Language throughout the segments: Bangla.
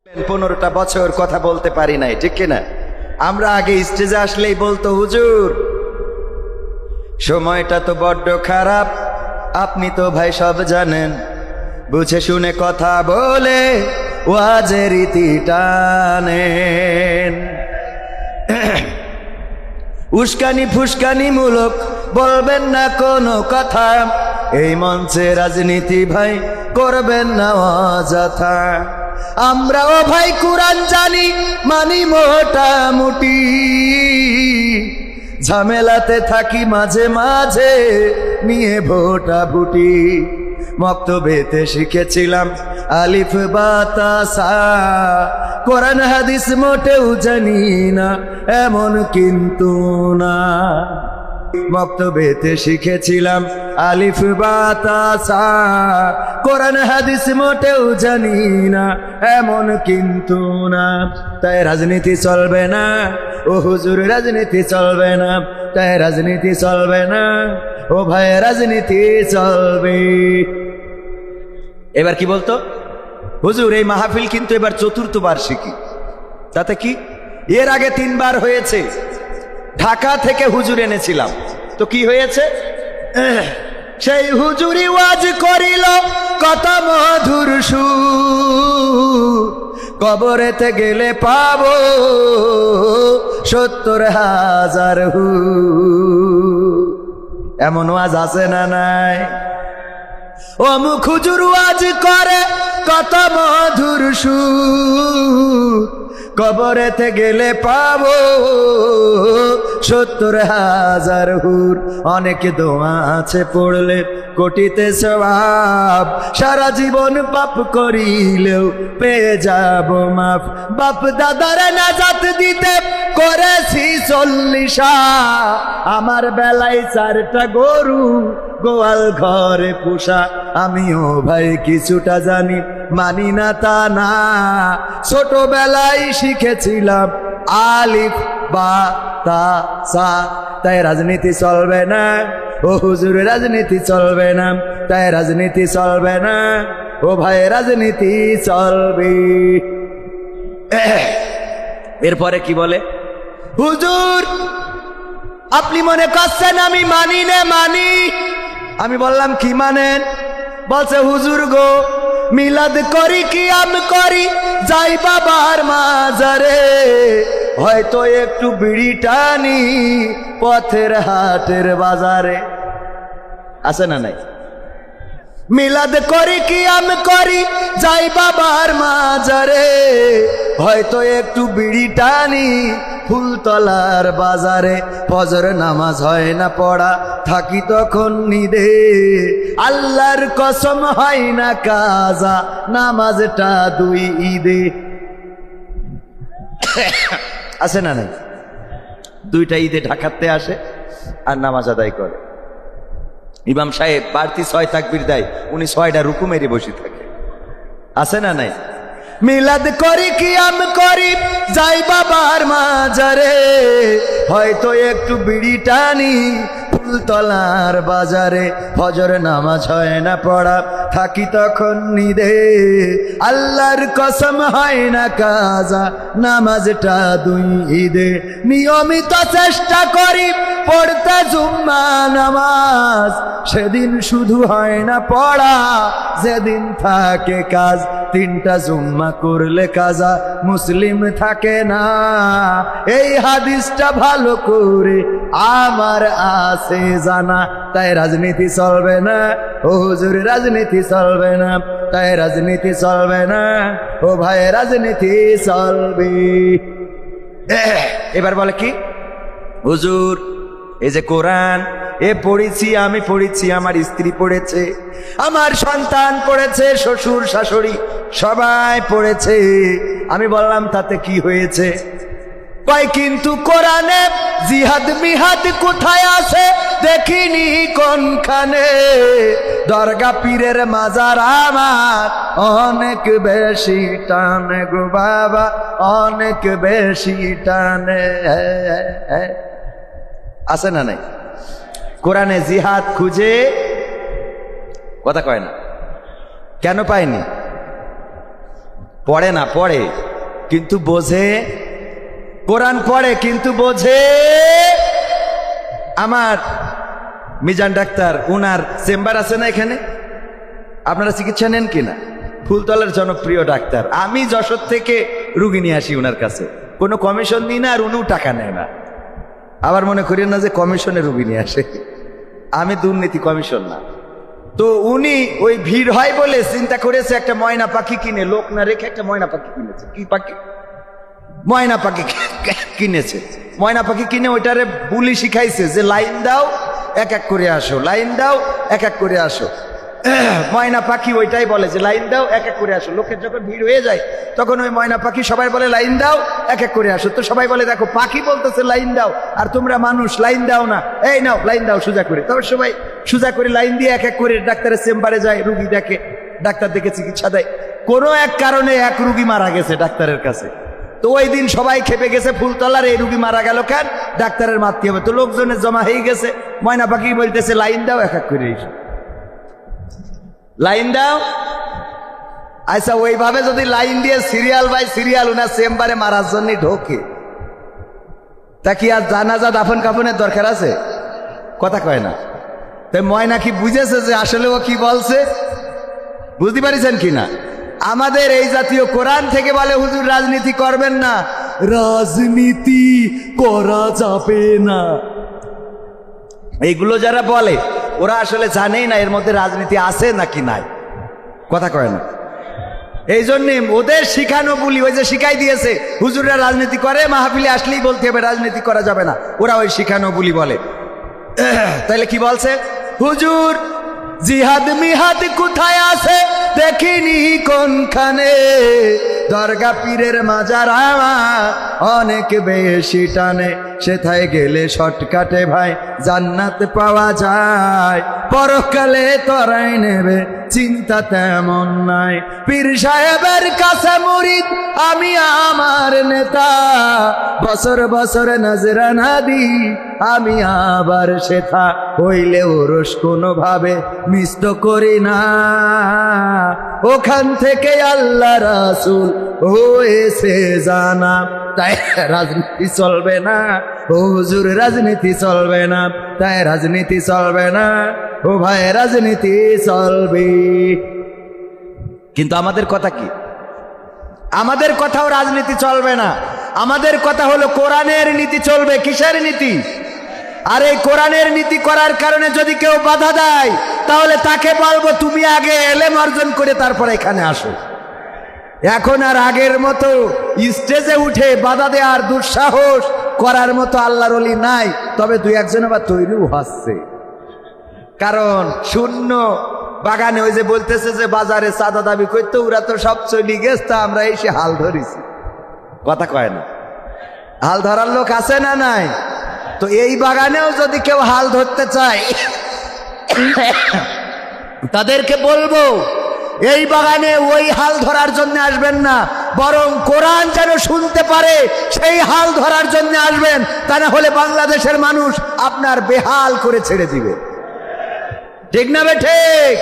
15টা বছর কথা বলতে পারি নাই, ঠিক কিনা? আমরা আগে স্টেজে আসলেই বলতো, হুজুর সময়টা তো বড্ড খারাপ, আপনি তো ভাই সব জানেন, বুঝে শুনে কথা বলে ওয়াজের রীতি টানেন। উস্কানি ফুস্কানি মূলক বলবেন না কোনো কথা, এই মঞ্চে রাজনীতি ভাই করবেন না অযথা। আমরাও ভাই কুরআন জানি, মানি মোটামুটি, ঝামেলাতে থাকি মাঝে মাঝে নিয়ে ভোটা ভুটি। মক্তবেতে শিখেছিলাম আলিফ বা তা সা, কোরআন হাদিস মোটেও জানি না এমন কিন্তু না। মক্তবেতে শিখেছিলাম আলিফ বা তা সা, কোরআন হাদিস মোটেও জানি না এমন কিন্তু না। তাই রাজনীতি চলবে না, ও হুজুর রাজনীতি চলবে না, তাই রাজনীতি চলবে না, ও ভাই রাজনীতি চলবে। এবার কি বলতো, হুজুর এই মাহফিল কিন্তু এবার 4র্থ বার্ষিকী, তাতে কি? এর আগে 3 বার হয়েছে, ঢাকা থেকে হুজুর এনেছিলাম, তো কি হয়েছে? সেই হুজুরি ওয়াজ করিল কত মধুর সুর, কবরেতে গেলে পাবো 70,000 হুর। এমন ওয়াজ আছে না নাই? অমুক হুজুর ওয়াজ করে কত মধুর সুর, কবরেতে গেলে পাবো 70,000 হুর। অনেক দোয়া আছে পড়লে কোটিতে সওয়াব, সারা জীবন পাপ করিলেও পেয়ে যাব মাফ। বাপ দাদার নাজাত দিতে করেছি 40, আমার বেলায় 4টা গরু গোয়াল ঘরে পোষা। আমিও ভাই কিছুটা জানি, মানি না তা না, ছোটবেলায় শিখেছিলাম আলিফ বা তা সা। তাই রাজনীতি চলবে না, ও হুজুর রাজনীতি চলবে না, তাই রাজনীতি চলবে না, ও ভাই রাজনীতি চলবে। এরপরে কি বলে, হুজুর আপনি মনে করছেন আমি মানি না? মানি। আমি বললাম কি মানেন? বলছে হুজুর গো মিলাদ করি, কিয়াম করি, যাই বাবার মাজারে, হয়তো একটু বিড়ি টানি পথের হাটের বাজারে। আছে না নাই? মিলাদ করি, কিয়াম করি, যাই বাবার মাজারে, হয়তো একটু বিড়ি টানি ফুলতলার বাজারে। ফজর নামাজ হয় না পড়া, থাকি তখন নিদে, আল্লাহর কসম হয় না কাজা, নামাজটা 2 ঈদে। আছে না নাই? 2টা ঈদে ঢাকাতে আসে আর নামাজ আদায় করে। ইমাম সাহেব বাড়তি 6 তাকবীর দেয়, উনি 6টা রুকু মেরে বসে থাকে। আছে না নাই? মিলাদ করি, কিয়াম করি, যাই বাবার মাজারে, হয়তো একটু বিড়ি টানি ফুলতলার বাজারে। ফজর নামাজ হয় না পড়া, থাকি তখন নিদে, আল্লাহর কসম হয় না কাজা, নামাজটা 2 ঈদে। নিয়মিত চেষ্টা করি পড়তে জুম্মা নামাজ, সেদিন শুধু হয় না পড়া, যেদিন থাকে কাজ। 3টা জুম্মা করলে কাজা, মুসলিম থাকে না, এই হাদিসটা ভালো করে আমার আছে জানা। তাই রাজনীতি চলবে না, ও হুজুর রাজনীতি চলবে না, তাই রাজনীতি চলবে না, ও ভাই রাজনীতি চলবে। এবার বলে কি, হুজুর এই যে কোরআন এ পড়েছি, আমি পড়েছি, আমার স্ত্রী পড়েছে, আমার সন্তান পড়েছে, শ্বশুর শাশুড়ি সবাই পড়েছে। আমি বললাম তাতে কি হয়েছে? কয় কিন্তু কোরআনে জিহাদ মিহাদ কোথায় আছে দেখিনি কোনখানে, দরগা পীরের মাজার আমার অনেক বেশি টানে গো বাবা, অনেক বেশি টানে। আছে না নাই? কোরআনে জিহাদ খুঁজে কথা কয় না, কেন পায়নি? পড়ে না, পড়ে কিন্তু বোঝে, কোরআন পড়ে কিন্তু বোঝে। আমার মিজান ডাক্তার, উনার চেম্বার আছে না এখানে, আপনারা চিকিৎসা নেন কিনা? ফুলতলার জনপ্রিয় ডাক্তার। আমি যশোর থেকে রুগী নিয়ে আসি উনার কাছে, কোনো কমিশন দিই না, আর উনিও টাকা নেয় না। আবার মনে করেন না যে কমিশনে রুগী নিয়ে আসে, আমি দুর্নীতি কমিশন না। তো উনি ওই ভিড় হয় বলে চিন্তা করেছে একটা ময়না পাখি কিনে, লোক না রেখে একটা ময়না পাখি কিনেছে। কি পাখি? ময়না পাখি কিনেছে। ময়না পাখি কিনে ওইটারে বুলি শিখাইছে যে লাইন দাও, এক এক করে আসো, লাইন দাও, এক এক করে আসো। ময়না পাখি ওইটাই বলে যে লাইন দাও, এক এক করে আসো। লোকের যখন ভিড় হয়ে যায় তখন ওই ময়না পাখি সবাই বলে লাইন দাও, এক এক করে আসো। তো সবাই বলে দেখো পাখি বলতেছে লাইন দাও, আর তোমরা মানুষ লাইন দাও না, এই নাও লাইন দাও সোজা করে। তবে সবাই সোজা করে লাইন দিয়ে এক এক করে ডাক্তারের চেম্বারে যায়, রুগী দেখে, ডাক্তার দেখে চিকিৎসা দেয়। কোনো এক কারণে এক রুগী মারা গেছে ডাক্তারের কাছে। তো ওই দিন সবাই খেপে গেছে, ফুলতলার এই রুগী মারা গেল কেন, ডাক্তারের মারতে হবে। তো লোকজনের জমা হয়ে গেছে, ময়না পাখি বলতেছে লাইন দাও, এক এক করে এসো, লাইন দাও। আচ্ছা, ওইভাবে যদি লাইন দিয়ে সিরিয়াল বাই সিরিয়াল ওনার চেম্বারে মারার জন্য ঢোকে, তা কি আর জানাজা দাফন কাফনের দরকার আছে? কথা কয় না। তাই ময়না কি বুঝেছে যে আসলে ও কি বলছে? বুঝতে পারিছেন কিনা? আমাদের এই জাতীয় কোরআন থেকে বলে হুজুর রাজনীতি করবেন না, রাজনীতি করা যাবে না। এইগুলো যারা বলে ওরা আসলে জানেই না এর মধ্যে রাজনীতি আছে নাকি নাই। কথা কয় না। এই জন্যে ওদের শিখানো বলি, ওই যে শিখাই দিয়েছে হুজুররা রাজনীতি করে, মাহফিলে আসলেই বলতে হবে রাজনীতি করা যাবে না, ওরা ওই শিখানো বলি বলে। তাইলে কি বলছে হুজুর? জিহাদ মিহাদ কোথায় আছে দেখিনি কোনখানে, দরগা পীরের মাজার আমার অনেক বেশি টানে, সেথায় গেলে শর্টকাটে ভাই জান্নাত পাওয়া যায়, পরকালে তরাই নেবে চিন্তা তেমন নাই। পীর সাহেবের কাছে মুরিদ আমি আমার নেতা, বছর বছর নজরানা দিই আমি আবার সেথা, হইলে ওরস কোনোভাবে মিষ্ট করি না, ওখান থেকে আল্লাহ রাসূল হয়েছে জানা। তাই রাজনীতি চলবে না ও হুজুর, রাজনীতি চলবে না, তাই রাজনীতি চলবে না ও ভাই, রাজনীতি চলবে। কিন্তু আমাদের কথা কি? আমাদের কথাও রাজনীতি চলবে না। আমাদের কথা হলো কোরআনের নীতি চলবে। কিসের নীতি? আর এই কোরআনের নীতি করার কারণে যদি কেউ বাধা দেয় তাহলে তাকে বলবো তুমি আগে এলেম অর্জন করে তারপর এখানে আসো। এখন আর আগের মতো স্টেজে উঠে বাধা দেওয়ার দুঃসাহস করার মতো আল্লাহর ওলি নাই। তবে দুই একজন আবার তৈরিও হচ্ছে, কারণ শূন্য বাগানে ওই যে বলতেছে যে বাজারে চাঁদা দাবি করতে, ওরা তো সব চলি গেছে, আমরা এসে হাল ধরিছি। কথা কয় না? হাল ধরার লোক আছে না নাই? তো এই বাগানেও যদি কেউ হাল ধরতে চায় তাদেরকে বলবো এই বাগানে ওই হাল ধরার জন্য আসবেন না, বরং কোরআন যেন শুনতে পারে সেই হাল ধরার জন্য আসবেন। তা না হলে বাংলাদেশের মানুষ আপনার বেহাল করে ছেড়ে দিবে। ঠিক না বে ঠিক?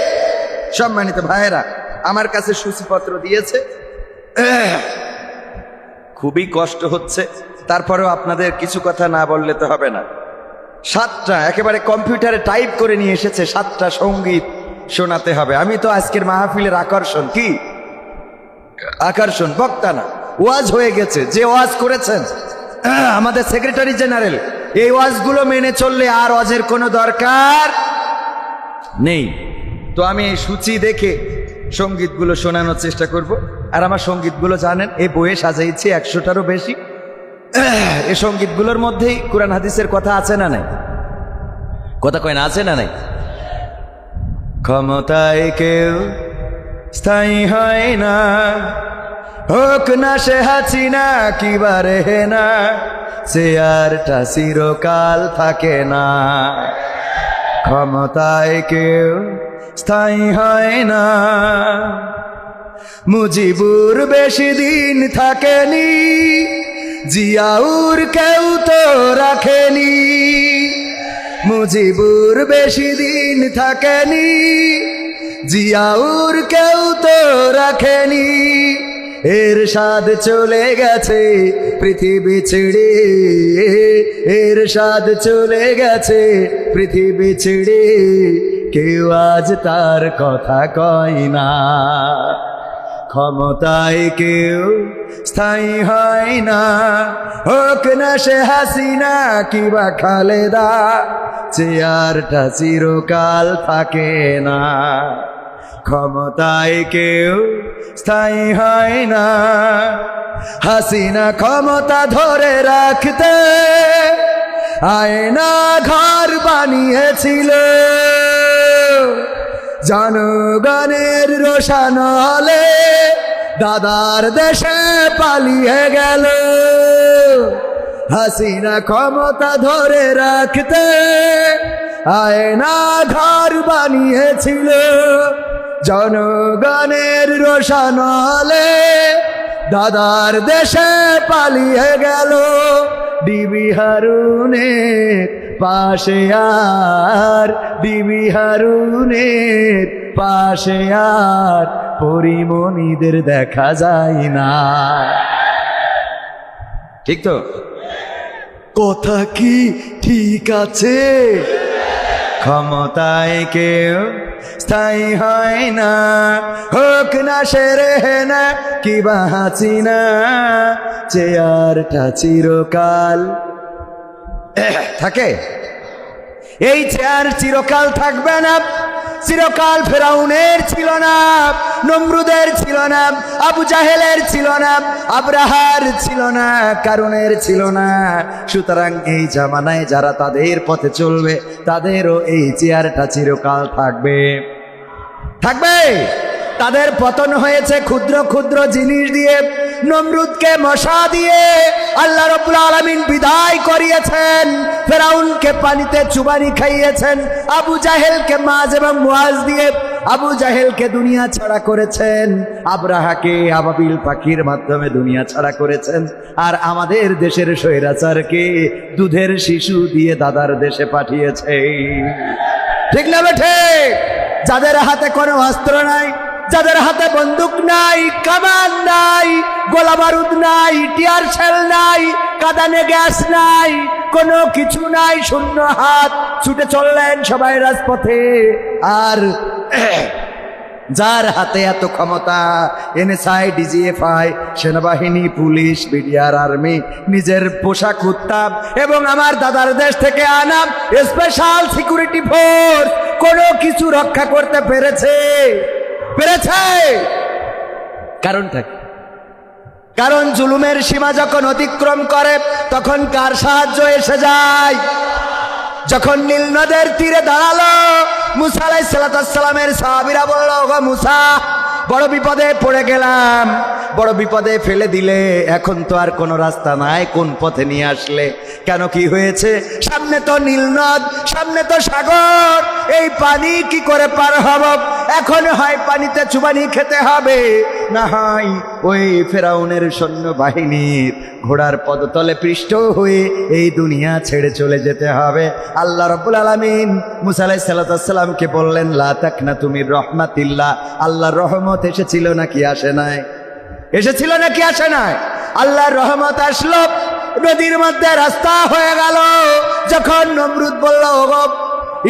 সম্মানিত ভাইয়েরা, আমার কাছে সূচিপত্র দিয়েছে, খুবই কষ্ট হচ্ছে, তারপরেও আপনাদের কিছু কথা না বললে তো হবে না। 7টা একেবারে কম্পিউটারে টাইপ করে নিয়ে এসেছে, 7টা সঙ্গীত শোনাতে হবে। আমি তো আজকের মাহফিলের আকর্ষণ। কি আকর্ষণ? বক্তা না, ওয়াজ হয়ে গেছে। যে ওয়াজ করেছেন আমাদের সেক্রেটারি জেনারেল, এই ওয়াজগুলো মেনে চললে আর ওয়াজের কোনো দরকার নেই। তো আমি এই সূচি দেখে সঙ্গীতগুলো শোনানোর চেষ্টা করব। আর আমার সঙ্গীতগুলো জানেন এই বইয়ে সাজাইছি 100টারও বেশি। এই সঙ্গীতগুলোর মধ্যেই কোরআন হাদিসের কথা আছে না নাই? কথা কয় না? আছে না নাই? ক্ষমতায় কেউ স্থায়ী হয় না, হোক না সে হাসিনা কিবারে হে না, চেয়ারটা চিরকাল থাকে না। ক্ষমতায় কেউ স্থায়ী হয় না, মুজিবুর বেশি দিন থাকেনি, জিয়াউর কেউ তো রাখেনি, মুজিবুর বেশি দিন থাকেনি, জিয়াউর কেউ তো রাখেনি, এর স্বাদ চলে গেছে পৃথিবী ছেড়ে, এর স্বাদ চলে গেছে পৃথিবী ছেড়ে, কেউ আজ তার কথা কয় না। ক্ষমতায় কেউ স্থায়ী হয় না, হোক না সে হাসিনা কিবা খালেদা, চেয়ারটা চিরকাল থাকে না। ক্ষমতায় কেউ স্থায়ী হয় না, হাসিনা ক্ষমতা ধরে রাখতে আয়না ঘর বানিয়েছিল, জনগণের রোশন হলে দাদার দেশে পালিয়ে গেল। হাসিনা ক্ষমতা ধরে রাখতে আয়না ঘর বানিয়েছিল, জনগণের রোশন হলে দাদার দেশে পালিয়ে গেল। ডিবি হারুনের পাশে আর, ডিবি হারুনের পাশে আর পরিমণিদের দেখা যায় না। ঠিক তো? কথা কি ঠিক আছে? ক্ষমতায় কেউ স্থায়ী হয় না, হোক না সে রেহেনা কিবা হাসিনা, চেয়ারটা চিরকাল থাকে। এই চেয়ার চিরকাল থাকবে না। চিরকাল ফেরাউনের ছিল না, নমরুদের ছিল না, আবু জাহেলের ছিল না, আব্রাহার ছিল না, কারুনের ছিল না। সুতরাং এই জামানায় যারা তাদের পথে চলবে তাদেরও এই চেয়ারটা চিরকাল থাকবে, থাকবে। তাদের পতন হয়েছে ক্ষুদ্র ক্ষুদ্র জিনিস দিয়ে, নমরুদকে মশা দিয়ে আল্লাহ রাব্বুল আলামিন বিদায় করিয়েছেন, ফেরাউনকে পানিতে চুবানি খাইয়েছেন, আবু জাহেলকে মাজ এবং মুয়াজ দিয়ে আবু জাহেলকে দুনিয়া ছাড়া করেছেন, আব্রাহাকে আবাবিল পাখির মাধ্যমে দুনিয়া ছাড়া করেছেন, আর আমাদের দেশের স্বৈরাচারকে দুধের শিশু দিয়ে দাদার দেশে পাঠিয়েছে। ঠিক না বেঠে? যাদের হাতে কোনো অস্ত্র নাই, যাদের হাতে বন্দুক নাই, কামান নাই, গোলা বারুদ নাই, টিয়ার শেল নাই, কাঁদানে গ্যাস নাই, কোনো কিছু নাই, শূন্য হাত ছুটে চললেন সবাই রাজপথে। আর যার হাতে এত ক্ষমতা, এনএসআই, ডিজিএফআই, সেনাবাহিনী, পুলিশ, বিডিআর, আর্মি, নিজের পোশাক উত্তাপ এবং আমার দাদার দেশ থেকে আনা স্পেশাল সিকিউরিটি ফোর্স কোনো কিছু রক্ষা করতে পেরেছে? পেরেছে? কারণটা কি? কারণ জুলুমের সীমা যখন অতিক্রম করে তখন কার সাহায্য এসে যায়? যখন নীল নদের তীরে দাঁড়ালো মুসা আলাইহিস সালামের সাহাবীরা বলল, ওগো মুসা, বড় বিপদে পড়ে গেলাম, বড় বিপদে ফেলে দিলে, এখন তো আর কোনো রাস্তা নাই, কোন পথে নিয়ে আসলে? কেন, কি হয়েছে? সামনে তো নীল নদ, সামনে তো সাগর, এই পানি কি করে পার হব? এখন হয় পানিতে চুবানি খেতে হবে, না হয় ওই ফেরাউনের সৈন্যবাহিনীর ঘোড়ার পদতলে পৃষ্ঠ হয়ে এই দুনিয়া ছেড়ে চলে যেতে হবে। আল্লাহ রাব্বুল আলামিন মুসা আলাইহিস সালামকে বললেন, লা তাকনাতু মির রাহমাতিল্লাহ। আল্লাহর রহমত এসেছিল নাকি আসে নাই? এসেছিল নাকি আসে নাই? আল্লাহর রহমত আসলো, নদীর মধ্যে রাস্তা হয়ে গেল। যখন নমরুদ বলল, ওগো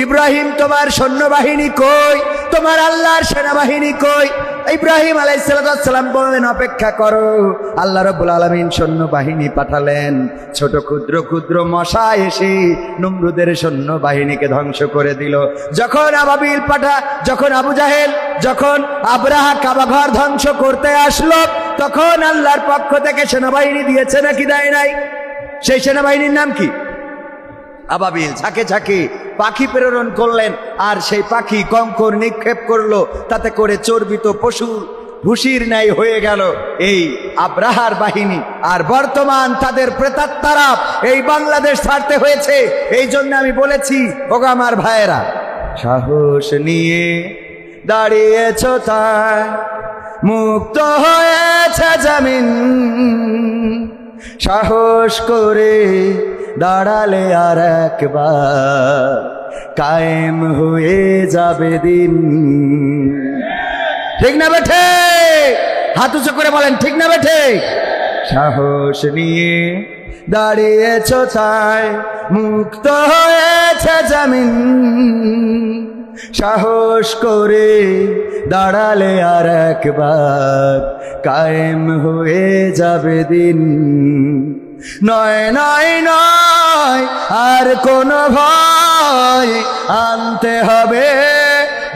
ইব্রাহিম, তোমার সৈন্যবাহিনী কই? তোমার আল্লাহর সেনাবাহিনী কই? ইব্রাহিম আলাইহিস সালাম বললেন, অপেক্ষা করো। আল্লাহ রাব্বুল আলামিন সৈন্যবাহিনী পাঠালেন, ছোট ক্ষুদ্র ক্ষুদ্র মশা এসে নমরুদের সৈন্যবাহিনীকে ধ্বংস করে দিল। যখন আবাবিল পাঠা, যখন আবু জাহেল, যখন আব্রাহা কাবাঘর ধ্বংস করতে আসলো, তখন আল্লাহর পক্ষ থেকে সেনাবাহিনী দিয়েছে নাকি দেয় নাই? সেই সেনাবাহিনীর নাম কি? আবাবিল। ঝাঁকে ঝাঁকে পাখি প্রেরণ করলেন, আর সেই পাখি কঙ্কর নিক্ষেপ করলো, তাতে করে চর্বিত পশুর ভুসির ন্যায় হয়ে গেল এই আব্রাহার বাহিনী। আর বর্তমান তাদের প্রেতাত্মারা এই বাংলাদেশ ছাড়তে হয়েছে। এই জন্য আমি বলেছি, ওগো আমার ভাইয়েরা, সাহস নিয়ে দাঁড়িয়েছ তাই মুক্ত হয়েছে জমিন, সাহস করে দাঁড়ালে আর একবার কায়েম হয়ে যাবে দিন। ঠিক না বেঠে? হাত উঁচু করে বলেন ঠিক না বেঠে? সাহস নিয়ে দাঁড়িয়েছ তাই মুক্ত হয়েছে জমিন, সাহস করে দাঁড়ালে আর একবার কায়েম হয়ে যাবে দিন। নয় নয় নয় আর কোনো ভয়, আনতে হবে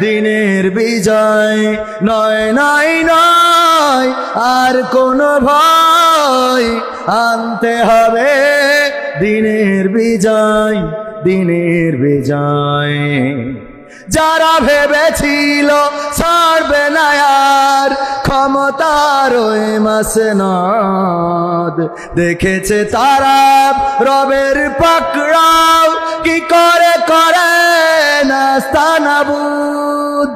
দিনের বিজয়। নয় নয় নয় আর কোনো ভয়, আনতে হবে দিনের বিজয়, দিনের বিজয়। যারা ভেবেছিল ছাড়বে না আর ক্ষমতার ওই মাসনদ, দেখেছে তারা রবের পাকড়াও কি করে করে নাস্তানাবুদ।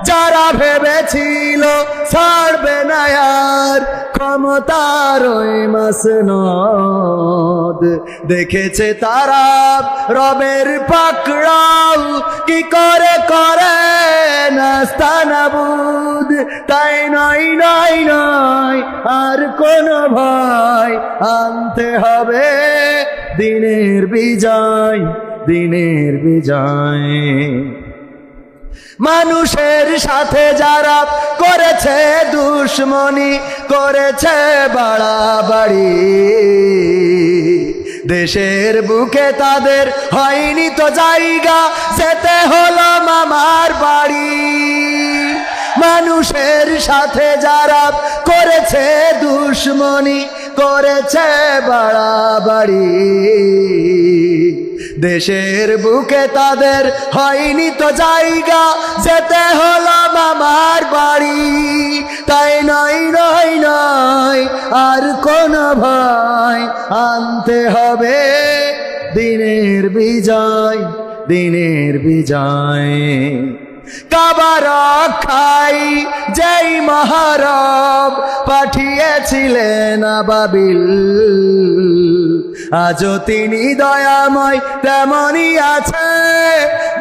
যারা ভেবেছিল ছাড়বে না আর ক্ষমতার ওই মাসনদ, দেখেছে তারা রবের পাকড়াও কি করে করে নাস্তানাবুদ। তাই নয় নয় নয় আর কোনো ভয়, আনতে হবে দিনের বিজয়, দিনের বিজয়। মানুষের সাথে যারা করেছে দুশ্মনী, করেছে বাড়াবাড়ি, দেশের বুকে তাদের হয়নি তো জায়গা, যেতে হলো মামার বাড়ি। মানুষের সাথে যারা করেছে দুশ্মনী, করেছে বাড়াবাড়ি, দেশের বুকে তাদের হয়নি তো জায়গা, যেতে হলো মামার বাড়ি। তাই নয় নয় নয় আর কোনো ভয়, আনতে হবে দিনের বিজয়, দিনের বিজয়। কাবা রক্ষাই যেই মহারব পাঠিয়েছিলেন আবাবিল, আজও তিনি দয়াময় তেমনই আছে,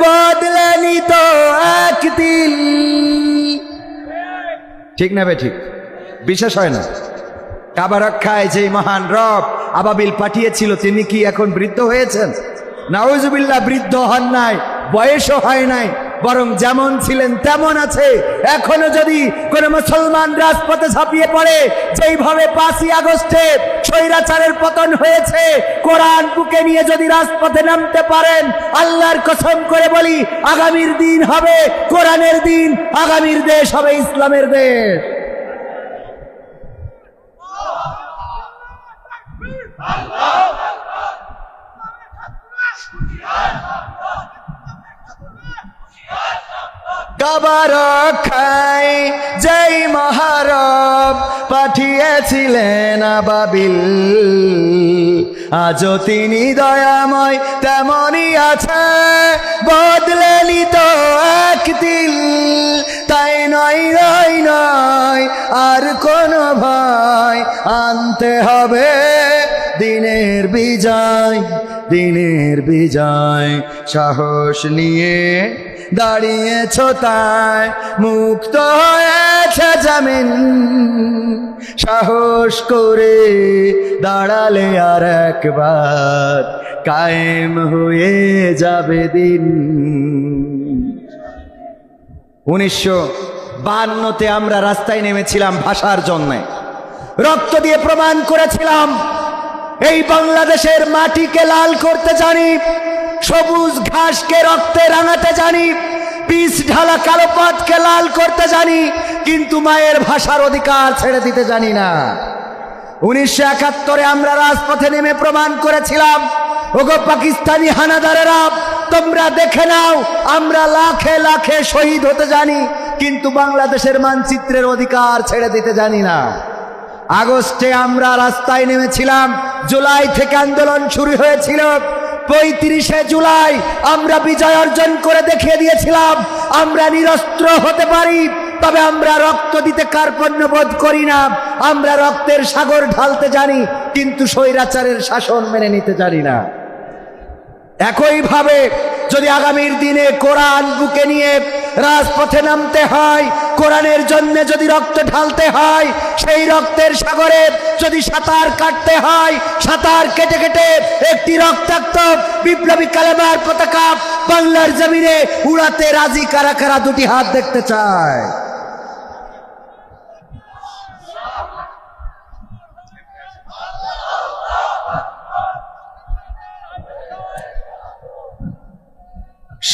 বদলেনি তো একদিন। ঠিক না বে ঠিক? বিশেষ হয় না? কাবা রক্ষায় যেই মহান রব আবাবিল পাঠিয়েছিল, তিনি কি এখন বৃদ্ধ হয়েছেন? নাউজুবিল্লাহ, বৃদ্ধ হন নাই, বয়সও হয় নাই, বরং যেমন ছিলেন তেমন আছে। এখনো যদি কোন মুসলমান রাজপথে ঝাঁপিয়ে পড়ে, যেইভাবে 5ই আগস্টে স্বৈরাচারের পতন হয়েছে, কোরআন বুকে নিয়ে যদি রাজপথে নামতে পারেন, আল্লাহর কসম করে বলি, আগামীর দিন হবে কোরআনের দিন, আগামীর দেশ হবে ইসলামের দেশ। কাবা রক্ষায় যেই মহারব পাঠিয়েছিলেন আবাবিল, আজও তিনি দয়াময় তেমনই আছে, বদলেনি তো একদিন। তাই নয় নয় নয় আর কোনো ভয়, আনতে হবে দিনের বিজয়, দিনের বিজয়। সাহস নিয়ে দাঁড়িয়েছ তাই মুক্ত হয়েছে জমিন, সাহস করে দাঁড়ালে আর একবার কায়েম হয়ে যাবে দিন। 1952-তে আমরা রাস্তায় নেমেছিলাম ভাষার জন্যে, রক্ত দিয়ে প্রমাণ করেছিলাম এই বাংলাদেশের মাটিকে লাল করতে জানি, সবুজ ঘাসকে রক্তে রাঙাতে জানি, পিচ ঢালা কালো পাটকে লাল করতে জানি, কিন্তু মায়ের ভাষার অধিকার ছেড়ে দিতে জানি না। 1971-এ আমরা রাজপথে নেমে প্রমাণ করেছিলাম, ওগো পাকিস্তানি হানাদারেরা, তোমরা দেখে নাও, আমরা লাখে লাখে শহীদ হতে জানি, কিন্তু বাংলাদেশের মানচিত্রের অধিকার ছেড়ে দিতে জানি না। আগস্টে আমরা রাস্তায় নেমেছিলাম, জুলাই থেকে আন্দোলন শুরু হয়েছিল। 35শে জুলাই আমরা বিজয় অর্জন করে দেখিয়ে দিয়েছিলাম, আমরা নিরস্ত্র হতে পারি, তবে আমরা রক্ত দিতে কার্পণ্য বোধ করি না। আমরা রক্তের সাগর ঢালতে জানি, কিন্তু স্বৈরাচারের শাসন মেনে নিতে জানি না। একইভাবে যদি আগামীর দিনে কোরআন বুকে নিয়ে রাজপথে নামতে হয়। কোরআনের জন্য যদি রক্ত ঢালতে হয়, সেই রক্তের সাগরে যদি সাঁতার কাটতে হয়, সাঁতার কেটে কেটে একটি রক্তাক্ত বিপ্লবী কালেমার পতাকা বাংলার জমিনে উড়াতে রাজি কারা কারা? দুটি হাত দেখতে চায়।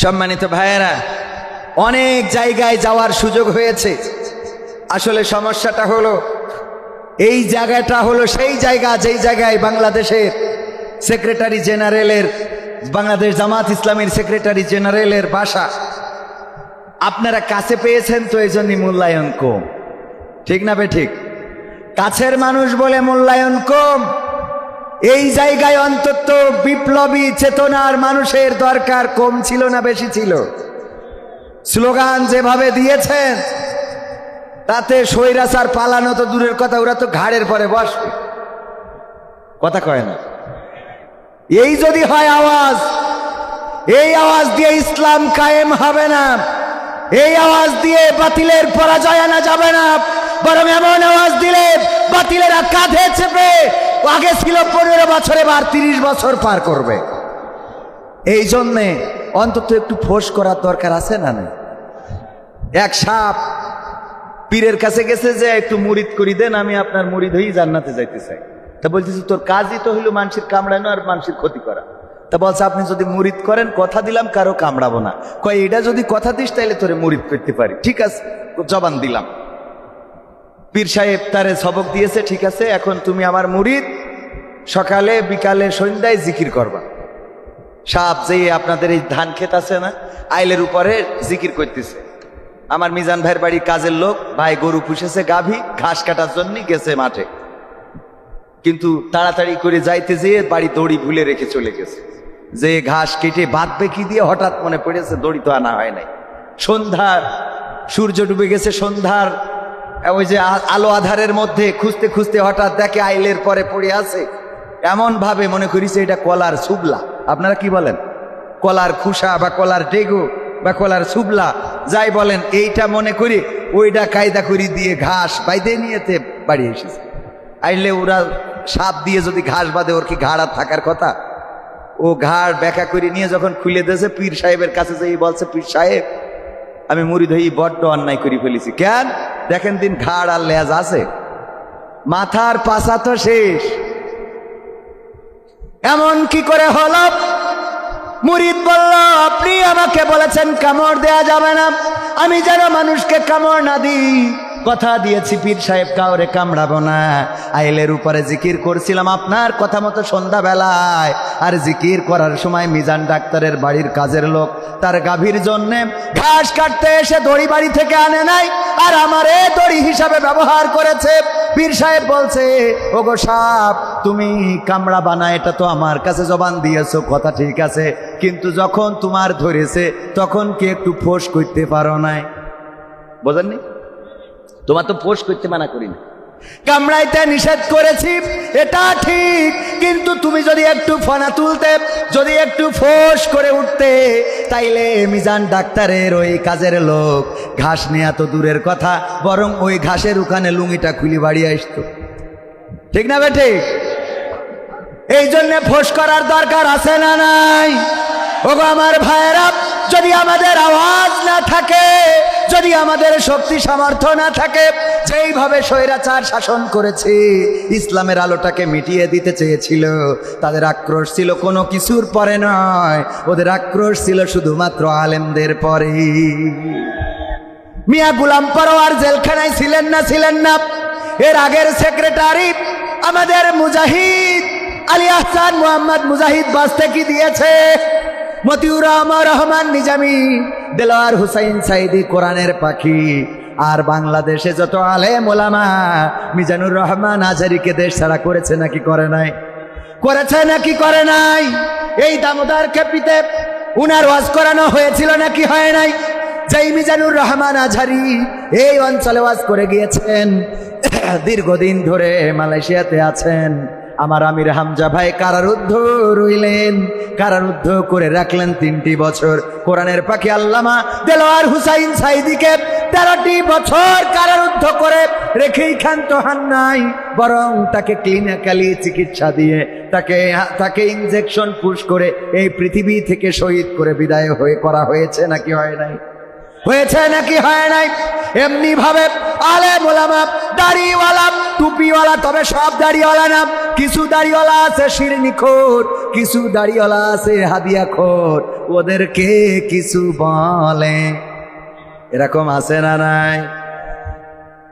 সম্মানিত ভাইয়েরা, অনেক জায়গায় যাওয়ার সুযোগ হয়েছে। আসলে সমস্যাটা হলো, এই জায়গাটা হলো সেই জায়গা যেই জায়গায় বাংলাদেশের সেক্রেটারি জেনারেলের, বাংলাদেশ জামাত ইসলামীর সেক্রেটারি জেনারেলের বাসা। আপনারা কাছে পেয়েছেন তো এই জন্য মূল্যায়ন কম, ঠিক না বে ঠিক? কাছের মানুষ বলে মূল্যায়ন কম। এই জায়গায় অন্তত বিপ্লবী চেতনার মানুষের দরকার কম ছিল না বেশি ছিল? স্লোগান যেভাবে দিয়েছেন তাতে স্বৈরাচার পালানো তো দূরের কথা, ওরা তো ঘাড়ের পরে বসবে, কথা কয় না। এই যদি হয় আওয়াজ, এই আওয়াজ দিয়ে ইসলাম কায়েম হবে না, এই আওয়াজ দিয়ে বাতিলের পরাজয় আনা যাবে না, বরং এমন আওয়াজ দিলে বাতিলেরা কাঁধে চেপে আগে ছিল 15 বছরে এবার 30 বছর পার করবে। এই জন্যে অন্তত একটু ফোঁস করার দরকার আছে না? এক সাপ পীরের কাছে গেছে যে একটু মুরিদ করি দেন, আমি আপনার মুরিদ হয়েই জান্নাতে যাইতে চাই। তা বলতেছি তোর কাজই তো হইলো মানুষের কামড়ানো আর মানুষের ক্ষতি করা। তা বলছে আপনি যদি মুরিদ করেন, কথা দিলাম কারো কামড়াবো না। কয় এটা যদি কথা দিস তাইলে তোরে মুরিদ করতে পারি। ঠিক আছে, জবান দিলাম। পীর সাহেব তারে সবক দিয়েছে, ঠিক আছে এখন তুমি আমার মুরিদ, সকালে বিকালে সন্ধ্যায় জিকির করবা। সাপ যে আপনাদের এই ধান ক্ষেত আছে না, আইলের উপরে জিকির করতেছে। আমার মিজান ভাইয়ের বাড়ি কাজের লোক, ভাই গরু পুষেছে গাভী, ঘাস কাটার জন্য গেছে মাঠে, কিন্তু তাড়াতাড়ি করে যাইতে যেয়ে বাড়ি দড়ি ভুলে রেখে চলে গেছে। যে ঘাস কেটে বাঁধবে কি দিয়ে হঠাৎ মনে পড়েছে দড়ি তো আনা হয় নাই। সন্ধ্যার সূর্য ডুবে গেছে, সন্ধ্যার ওই যে আলো আধারের মধ্যে খুঁজতে খুঁজতে হঠাৎ দেখে আইলের পরে পড়ে আছে। এমন ভাবে মনে করিছে এটা কলার সুবলা, আপনারা কি বলেন, কলার খুসা বা কলার ডেগু বা কলার সুবলা যাই বলেন, এইটা মনে করি ওইটা কায়দা করি দিয়ে ঘাস বাইদে নিয়েতে বাড়ি এসেছে। আইলে ওরা সাপ দিয়ে যদি ঘাস বাঁধে, ওর কি ঘাড় আর থাকার কথা? ও ঘাড় ব্যাখ্যা করে নিয়ে যখন খুলে দিয়েছে, পীর সাহেবের কাছে যেই বলছে, পীর সাহেব আমি মুরিদ হই বড্ড অন্যায় করে ফেলেছি। কেন? দেখেন দিন ঘাড় আর লেজ আছে, মাথার পাছা তো শেষ। এমন কি করে হলো? মুরিদ বলল, আপনি আমাকে বলেছেন কামড় দেয়া যাবে না, আমি যেন মানুষকে কামড় না দিই। কথা দিয়েছি পীর সাহেব কাউরে কামড়াবো না। আইলের উপরে জিকির করছিলাম আপনার কথা মতো সন্ধ্যাবেলায়, আর জিকির করার সময় মিজান ডাক্তারের বাড়ির কাজের লোক তার গাভীর জন্যে ঘাস কাটতে এসে দড়ি বাড়ি থেকে আনে নাই, আর আমারে দড়ি হিসাবে ব্যবহার করেছে। পীর সাহেব বলছে, ওগো সাপ তুমি কামড়াবা না, এটা তো আমার কাছে জবান দিয়েছো, কথা ঠিক আছে, কিন্তু যখন তোমার ধরেছে তখন কি একটু ফোঁস করতে পারো নাই? বোঝেননি? তোমার তো ফোঁস করতে মানা করি না, কামড়াইতে নিষেধ করেছি, এটা ঠিক, কিন্তু তুমি যদি একটু ফনা তুলতে, যদি একটু ফোঁস করে উঠতে, তাইলে মিজান ডাক্তারের ওই কাজের লোক ঘাস নেয়া তো দূরের কথা, বরং ওই ঘাসের ওখানে লুঙ্গিটা খুলি বাড়ি আসতো। ঠিক না বেঠে? এই জন্য ফোঁস করার দরকার আছে না নাই? ওগো আমার ভাইয়েরা, যদি আমাদের আওয়াজ না থাকে, যদি আমাদের শক্তি সামর্থ্য না থাকে, যেইভাবে স্বৈরাচার শাসন করেছে, ইসলামের আলোটাকে মিটিয়ে দিতে চেয়েছিল, তাদের আক্রোশ ছিল কোনো কিছুর পরে নয়, ওদের আক্রোশ ছিল শুধুমাত্র আলেমদের পরে। মিয়া গোলাম পরোয়ার জেলখানায় ছিলেন না? এর আগের সেক্রেটারি আমাদের মুজাহিদ আলী আহসান মোহাম্মদ মুজাহিদ বাস্তে কি দিয়েছে? মতিউর রহমান নিজামী, দেলোয়ার হুসাইন সাইদি কোরআনের পাখি, আর বাংলাদেশে যত আলেম ওলামা, মিজানুর রহমান আজহারীকে দেশ ছাড়া করেছে নাকি করে নাই? করেছে নাকি করে নাই? এই দামোদর খেপিতে উনার ওয়াজ করানো হয়েছিল নাকি হয় নাই? যেই মিজানুর রহমান আজহারী এই অঞ্চলে ওয়াজ করে গিয়েছেন, দীর্ঘদিন ধরে মালয়েশিয়াতে আছেন, আমার আমির হামজা ভাই কারারুদ্ধ রইলেন, কারারুদ্ধ করে রাখলেন 3টি বছর। কোরআনের পাখি আল্লামা দেলোয়ার হুসাইন সাইদিকে 13টি বছর কারারুদ্ধ করে রেখেই ক্ষান্ত হন নাই, বরং তাকে ক্লিনিক্যালি চিকিৎসা দিয়ে তাকে ইনজেকশন পুশ করে এই পৃথিবী থেকে শহীদ করে বিদায় করা হয়েছে নাকি হয় নাই? হয়েছে নাকি হয় নাই? এমনি ভাবে আলেম ওলামা, দাড়িওয়ালা, টুপিওয়ালা, তবে সব দাড়িওয়ালা না, কিছু দাড়িওয়ালা আছে শিরনিখোর, কিছু দাড়িওয়ালা আছে হাদিয়াখোর, ওদেরকে কিছু বলে, এরকম আছে না নাই?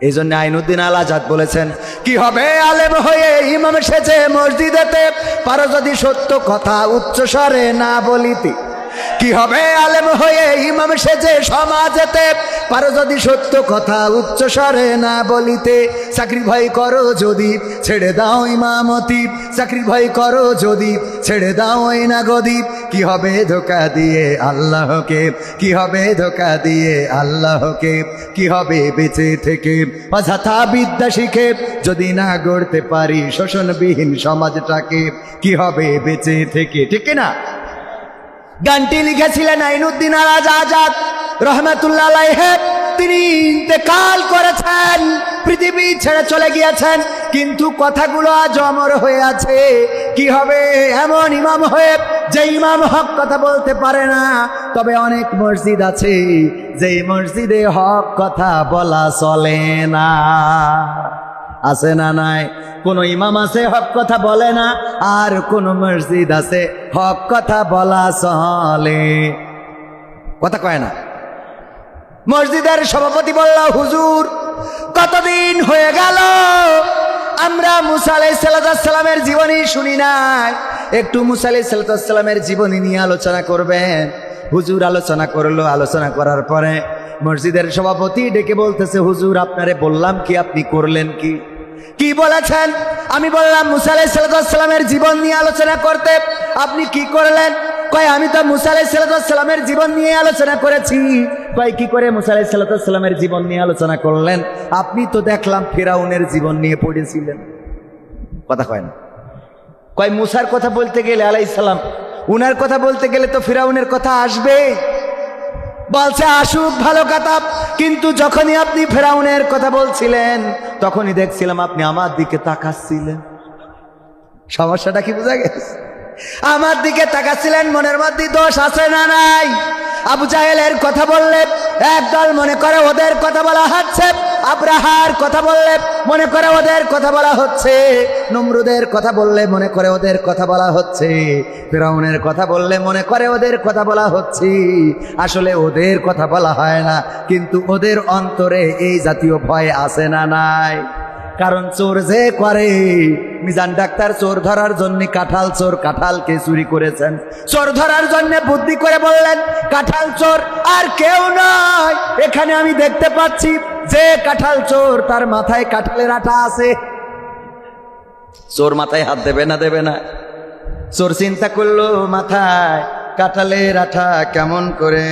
এই জন্য আইনুদ্দিন আল আজাদ বলেছেন, কি হবে আলেম হয়ে ইমাম সেজে মসজিদেতে, পারো যদি সত্য কথা উচ্চ স্বরে না বলিতে। কি হবে আলেম হয়ে ইমাম সেজে সমাজেতে, পারো যদি সত্য কথা উচ্চ স্বরে না বলিতে। চাকরি ভয় করো যদি ছেড়ে দাও ইমামতি, চাকরি ভয় করো যদি ছেড়ে দাও না গদিব। কি হবে ধোকা দিয়ে আল্লাহকে, কি হবে ধোকা দিয়ে আল্লাহকে, কি হবে বেঁচে থেকে অযথা বিদ্যা শিখে যদি না গড়তে পারি শোষণবিহীন সমাজটাকে। কি হবে বেঁচে থেকে, ঠিক না? গানটি লিখেছিলেন আইনুদ্দিন আল আজাদ রহমাতুল্লাহ আলাইহি। তিনি ইন্তেকাল করেছেন, পৃথিবী ছেড়ে চলে গিয়েছেন, কিন্তু কথাগুলো আজ অমর হয়ে আছে। কি হবে এমন ইমাম হয়ে যে ইমাম হক কথা বলতে পারে না? তবে অনেক মসজিদ আছে যে মসজিদে হক কথা বলা চলে না, আছে না নাই? কোন ইমাম আছে হক কথা বলে না, আর কোন মসজিদ আছে হক কথা বলা চলে, কথা কয় না। মসজিদের সভাপতি বলল, হুজুর কতদিন হয়ে গেল আমরা মুসা আলাইহিস সালামের জীবনী শুনি নাই, একটু মুসা আলাইহিস সালামের জীবনী নিয়ে আলোচনা করবেন। হুজুর আলোচনা করলো, আলোচনা করার পরে মসজিদের সভাপতি ডেকে বলতেছে, হুজুর আপনারে বললাম কি, আপনি করলেন কি? কি বলেছেন? আমি বললাম মুসা আলাইহিস সালামের জীবন নিয়ে আলোচনা করতে, আপনি কি করলেন? কয় আমি তো মুসা আলাইহিস সালামের জীবন নিয়ে আলোচনা করেছি। কয় কি করে মুসা আলাইহিস সালামের জীবন নিয়ে আলোচনা করলেন? আপনি তো দেখলাম ফিরাউনের জীবন নিয়ে পড়েছিলেন, কথা কয় না। কয় মুসার কথা বলতে গেলে আলাইহিস সালাম, উনার কথা বলতে গেলে তো ফিরাউনের কথা আসবে। বলছে আসুক, ভালো কথা, কিন্তু যখনই আপনি ফেরাউনের কথা বলছিলেন তখনই দেখছিলাম আপনি আমার দিকে তাকাচ্ছিলেন। সমস্যাটা কি বোঝা গেছে? আমার দিকে তাকাচ্ছিলেন, মনের মধ্যে দোষ আছে না নাই? আবু জাহেলের কথা বললে একদল মনে করে ওদের কথা বলা হচ্ছে, আব্রাহার কথা বললে মনে করে ওদের কথা বলা হচ্ছে, নমরুদের কথা বললে মনে করে ওদের কথা বলা হচ্ছে, ফিরাউনের কথা বললে মনে করে ওদের কথা বলা হচ্ছে। আসলে ওদের কথা বলা হয় না, কিন্তু ওদের অন্তরে এই জাতীয় ভয় আছে না নাই? কারণ চোর যে করে, মিজান ডাক্তার চোর ধরার জন্য কাঁঠাল চোর, কাঁঠালকে চুরি করেছেন, চোর ধরার জন্য বুদ্ধি করে বললেন কাঁঠাল চোর, আর কেউ নয়। এখানে আমি দেখতে পাচ্ছি যে কাঁঠাল চোর, তার মাথায় কাঁঠালের আঠা আছে। চোর মাথায় হাত দেবে না, দেবে না? চোর চিন্তা করলো মাথায় কাঁঠালের আঠা কেমন করে